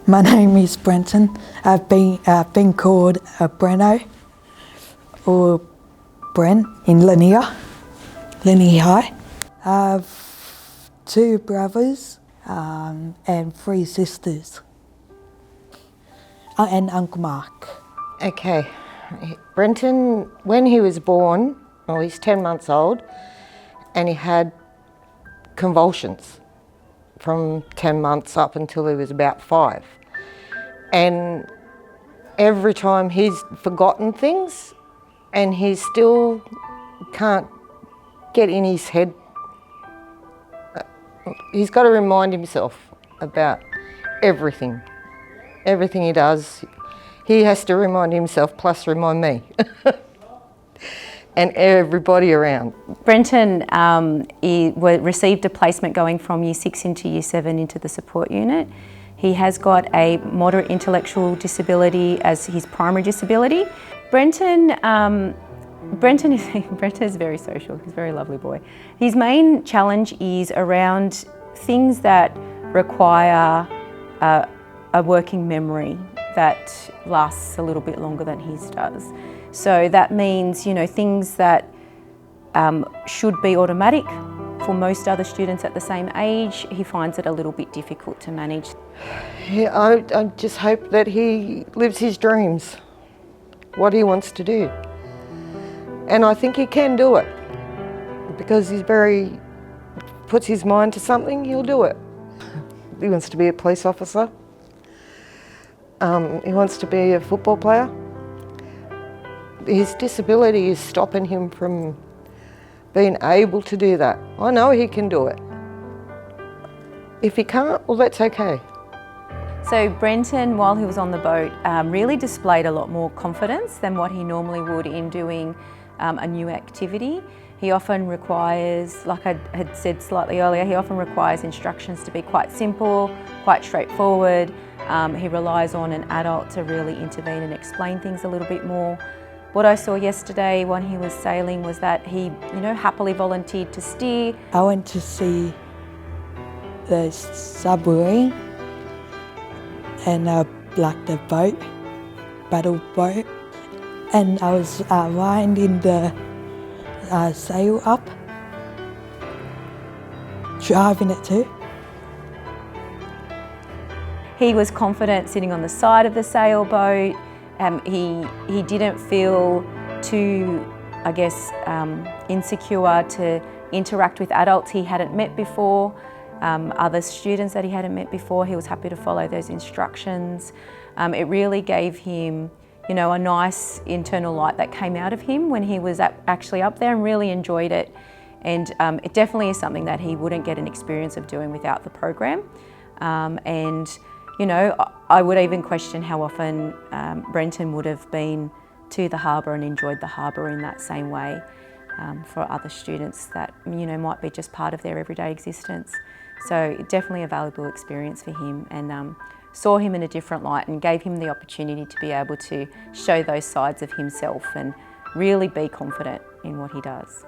My name is Brenton. I've been called Breno or Brent in Linear High. I have 2 brothers and 3 sisters, and Uncle Mark. Okay, Brenton, when he was born, well, he's 10 months old, and he had convulsions from 10 months up until he was about 5. And every time he's forgotten things, and he still can't get in his head. He's got to remind himself about everything he does. He has to remind himself, plus remind me, and everybody around. Brenton received a placement going from Year 6 into Year 7 into the support unit. He has got a moderate intellectual disability as his primary disability. Brenton is very social. He's a very lovely boy. His main challenge is around things that require a working memory that lasts a little bit longer than his does. So that means, things that should be automatic for most other students at the same age, he finds it a little bit difficult to manage. Yeah, I just hope that he lives his dreams, what he wants to do. And I think he can do it, because he's puts his mind to something, he'll do it. He wants to be a police officer. He wants to be a football player. His disability is stopping him from being able to do that. I know he can do it. If he can't, well, that's okay. So Brenton, while he was on the boat, really displayed a lot more confidence than what he normally would in doing a new activity. He often requires, like I had said slightly earlier, he often requires instructions to be quite simple, quite straightforward. He relies on an adult to really intervene and explain things a little bit more. What I saw yesterday when he was sailing was that he, happily volunteered to steer. I went to see the submarine and the boat, battle boat, and I was winding the sail up, driving it too. He was confident sitting on the side of the sailboat. He didn't feel too, insecure to interact with adults he hadn't met before, other students that he hadn't met before. He was happy to follow those instructions. It really gave him, a nice internal light that came out of him when he was actually up there, and really enjoyed it. And it definitely is something that he wouldn't get an experience of doing without the program. I would even question how often Brenton would have been to the harbour and enjoyed the harbour in that same way for other students that, might be just part of their everyday existence. So definitely a valuable experience for him, and saw him in a different light and gave him the opportunity to be able to show those sides of himself and really be confident in what he does.